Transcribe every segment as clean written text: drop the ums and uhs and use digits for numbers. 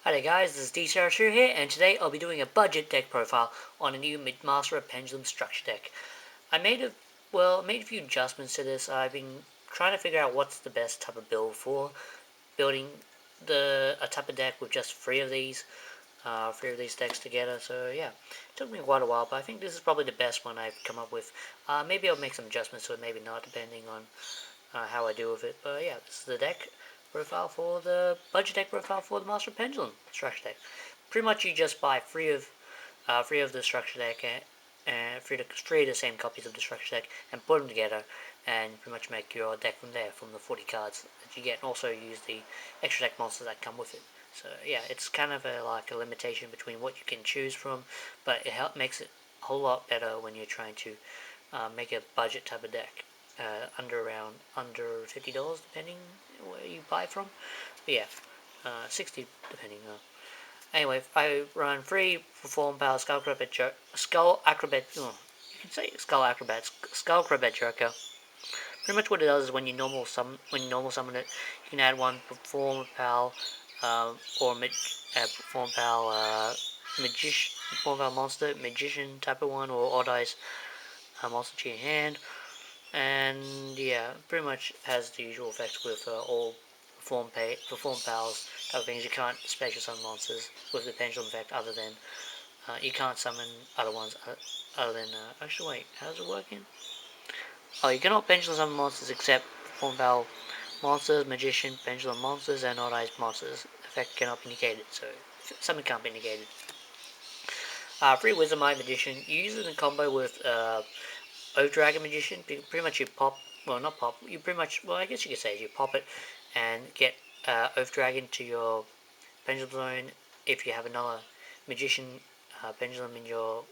Hi there guys, this is DCRS here, and today I'll be doing a budget deck profile on a new Master of Pendulum structure deck. I made a few adjustments to this. I've been trying to figure out what's the best type of build for building a type of deck with just three of these decks together. So yeah, it took me quite a while, but I think this is probably the best one I've come up with. Maybe I'll make some adjustments to it, maybe not, depending on how I do with it. But yeah, this is the deck profile for the budget deck profile for the Master Pendulum structure deck. Pretty much you just buy three of the structure deck and three of the same copies of the structure deck and put them together and pretty much make your deck from there, from the 40 cards that you get, and also use the extra deck monsters that come with it. So yeah, it's kind of like a limitation between what you can choose from, but it makes it a whole lot better when you're trying to make a budget type of deck. Under $50 depending where you buy from. But yeah, 60 depending. Anyway, I run free perform power Skull Acrobat. Oh, you can say Skull Acrobat Joker. Pretty much what it does is when you normal summon it, you can add one perform power or perform power monster, magician type of one, or odd eyes monster to your hand. And yeah, pretty much has the usual effects with all perform powers, type of things. You can't special summon monsters with the pendulum effect, other than you can't summon other ones other than actually wait, how's it working? Oh, you cannot pendulum summon monsters except perform power monsters, magician, pendulum monsters, and odd eyes monsters. Effect cannot be negated, so summon can't be negated. Free Wizard Mind Magician. You use it in combo with Oath Dragon Magician. Pretty much you pop, well not pop, you pretty much, well I guess you could say you pop it and get Oath Dragon to your Pendulum Zone if you have another Magician Pendulum in your,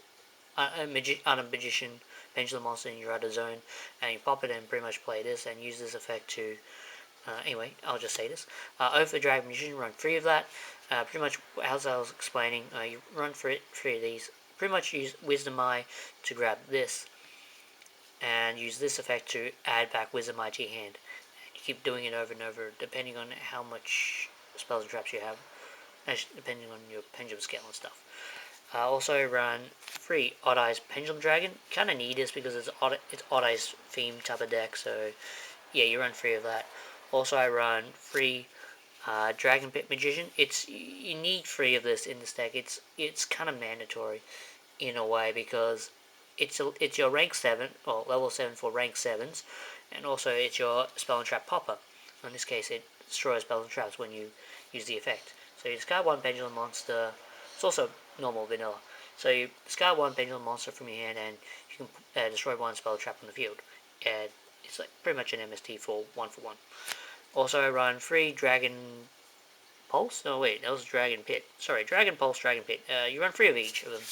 Magician Pendulum Monster in your other zone, and you pop it and pretty much play this and use this effect to, anyway, I'll just say this. Oath the Dragon Magician, run 3 of that. Pretty much, as I was explaining, you run 3 of these. Pretty much use Wisdom Eye to grab this, and use this effect to add back Wisdom Eye to your hand. And you keep doing it over and over, depending on how much spells and traps you have, depending on your pendulum scale and stuff. Also run 3 Odd Eyes Pendulum Dragon. Kind of need this because it's Odd Eyes themed type of deck, so yeah, you run 3 of that. Also I run 3 Dragon Pit Magician. You need 3 of this in this deck. It's kind of mandatory in a way, because it's your rank 7, or level 7 for rank 7s, and also it's your spell and trap popper. In this case, it destroys spells and traps when you use the effect. So you discard 1 pendulum monster. It's also normal vanilla. So you discard 1 pendulum monster from your hand, and you can destroy 1 spell trap on the field. And it's like pretty much an MST for 1 for 1. Also, I run 3 Dragon Pulse. No, wait, that was Dragon Pit. Sorry, Dragon Pulse, Dragon Pit. You run 3 of each of them.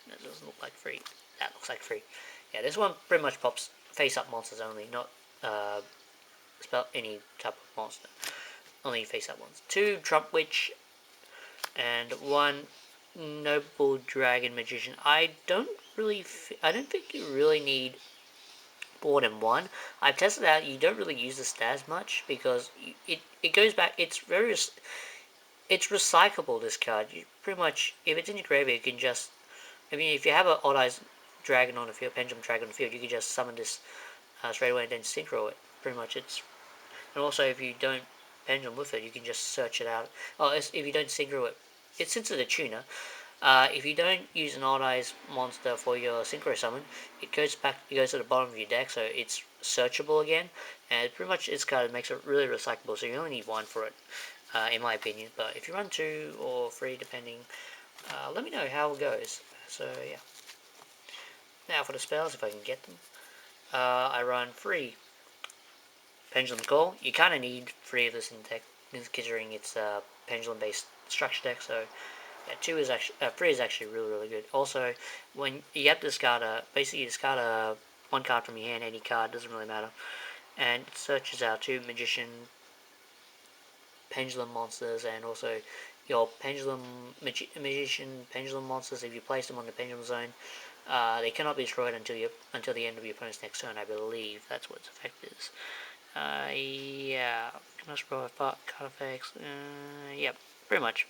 That doesn't look like 3. That looks like 3. Yeah, this one pretty much pops face-up monsters only, not spell any type of monster. Only face-up ones. 2 Trump Witch and 1 Noble Dragon Magician. I don't think you really need more than 1. I've tested out. You don't really use the stats much because it goes back. It's recyclable. This card. You pretty much, if it's in your graveyard, you can just. I mean, if you have an Odd Eyes Dragon on the field, Pendulum Dragon on the field, you can just summon this straight away and then synchro it. Pretty much, and also if you don't Pendulum with it, you can just search it out. Oh, if you don't synchro it, since it's a tuner. If you don't use an Odd Eyes monster for your synchro summon, it goes to the bottom of your deck, so it's searchable again. And pretty much this card makes it really recyclable. So you only need 1 for it, in my opinion. But if you run 2 or 3, depending, let me know how it goes. So yeah. Now for the spells, if I can get them. I run 3 Pendulum Call. You kind of need 3 of this in deck, considering it's a pendulum-based structure deck. So yeah, 3 is actually really good. Also, when you have to discard basically you discard 1 card from your hand, any card, doesn't really matter, and it searches out 2 Magician, Pendulum monsters, and also your Magician, Pendulum monsters. If you place them on the Pendulum Zone, they cannot be destroyed until the end of your opponent's next turn. I believe that's what its effect is. Yeah, Cannot scroll card effects. Yep, pretty much.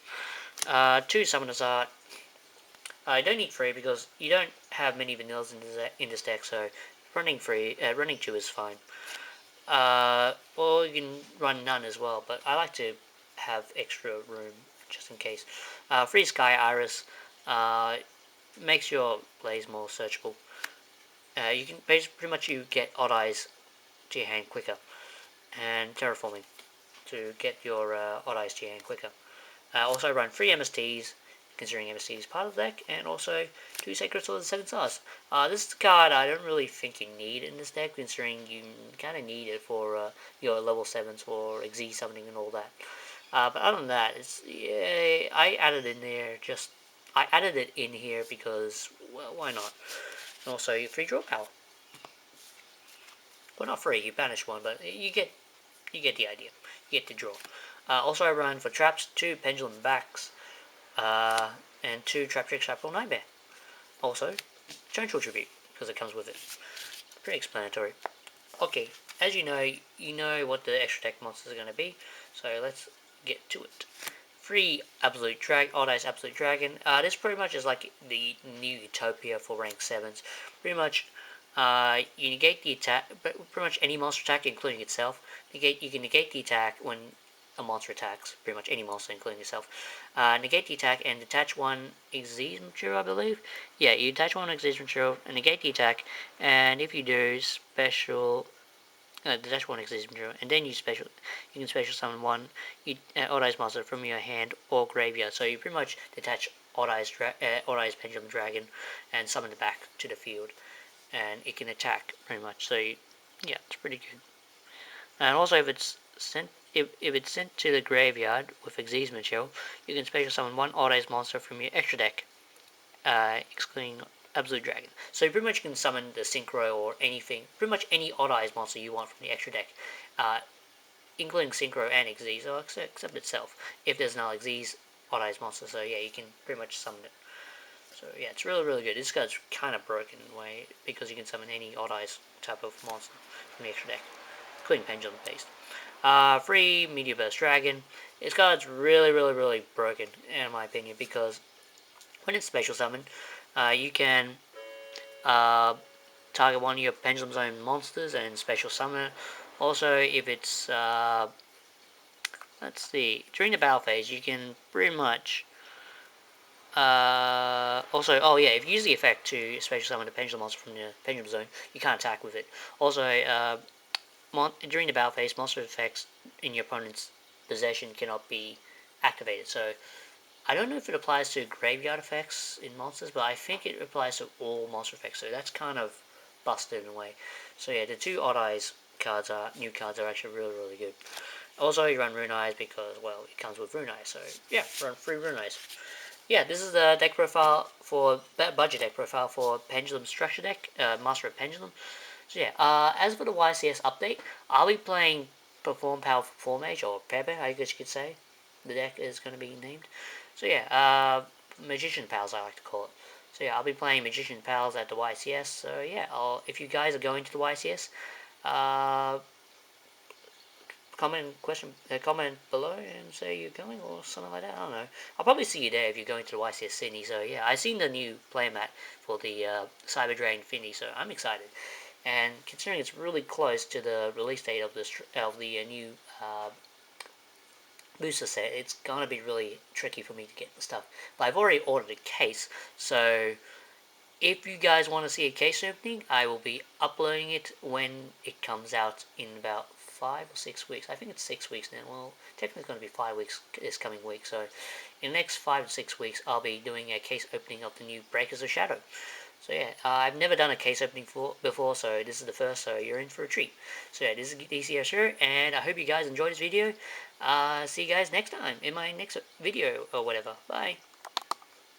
2 Summoner's Art. I don't need 3 because you don't have many vanillas in this deck, so running 2 is fine. Or you can run none as well, but I like to have extra room just in case. 3 Sky Iris makes your plays more searchable. You can pretty much you get odd eyes to your hand quicker, and terraforming to get your odd eyes to your hand quicker. Also run 3 MSTs, considering MST is part of the deck, and also 2 Sacred Swords and 7 Stars. This is a card I don't really think you need in this deck, considering you kind of need it for your level 7s for Xyz summoning and all that. But other than that, I added it in here because, well, why not? And also, free draw power. Well, not free, you banish one, but you get the idea. You get to draw. Also, I run for traps 2 Pendulum backs, and 2 Trap Trick Trap Nightmare. Also, Torrential Tribute, because it comes with it. Pretty explanatory. Okay, as you know what the extra deck monsters are going to be, so let's get to it. 3 Odd Eyes Absolute Dragon. This pretty much is like the new Utopia for rank 7s. Pretty much, you negate the attack, but pretty much any monster attack, including itself. You can negate the attack when a monster attacks, pretty much any monster, including yourself. Negate the attack and detach 1 Xyz material, I believe. Yeah, you detach 1 Xyz material and negate the attack, and if you do, detach 1 Xyz material, and then you can special summon 1 Odd Eyes monster from your hand or graveyard. So you pretty much detach Odd Eyes Pendulum Dragon and summon it back to the field, and it can attack pretty much. So yeah, it's pretty good. And also, if it's sent to the graveyard with Xyz material, you can special summon 1 Odd Eyes monster from your extra deck, excluding Absolute Dragon. So you pretty much can summon the Synchro or anything, pretty much any Odd Eyes monster you want from the extra deck, including Synchro and Xyz, or except itself, if there's no Xyz Odd Eyes monster. So yeah, you can pretty much summon it. So yeah, it's really, really good. This card's kind of broken in a way, because you can summon any Odd Eyes type of monster from the extra deck, including Pendulum based. 3 Meteorburst Dragon. This card's really, really, really broken, in my opinion, because when it's special summoned, you can target one of your Pendulum Zone monsters and special summon it. Also, if it's, let's see, during the battle phase, you can pretty much, oh yeah, if you use the effect to special summon a Pendulum monster from the Pendulum Zone, you can't attack with it. Also, during the battle phase, monster effects in your opponent's possession cannot be activated. So I don't know if it applies to graveyard effects in monsters, but I think it applies to all monster effects. So that's kind of busted in a way. So yeah, the 2 Odd Eyes new cards are actually really, really good. Also, you run Rune Eyes because, well, it comes with Rune Eyes. So yeah, run 3 Rune Eyes. Yeah, this is the deck profile for budget deck profile for Pendulum Structure deck, Master of Pendulum. So yeah, as for the YCS update, I'll be playing Perform Power 4 Mage, or Pepe, I guess you could say. The deck is going to be named. So yeah, Magician Pals, I like to call it. So yeah, I'll be playing Magician Pals at the YCS. So yeah, if you guys are going to the YCS, comment below and say you're going or something like that. I don't know. I'll probably see you there if you're going to the YCS Sydney. So yeah, I've seen the new playmat for the Cyber Dragon Infinity, so I'm excited. And considering it's really close to the release date of the new booster set, it's gonna be really tricky for me to get the stuff. But I've already ordered a case, so if you guys want to see a case opening, I will be uploading it when it comes out in about 5 or 6 weeks. I think it's 6 weeks now. Well, technically it's going to be 5 weeks this coming week. So in the next 5 to 6 weeks, I'll be doing a case opening of the new Breakers of Shadow. So yeah, I've never done a case opening before, so this is the first, so you're in for a treat. So yeah, this is DCRS, and I hope you guys enjoyed this video. See you guys next time in my next video or whatever. Bye.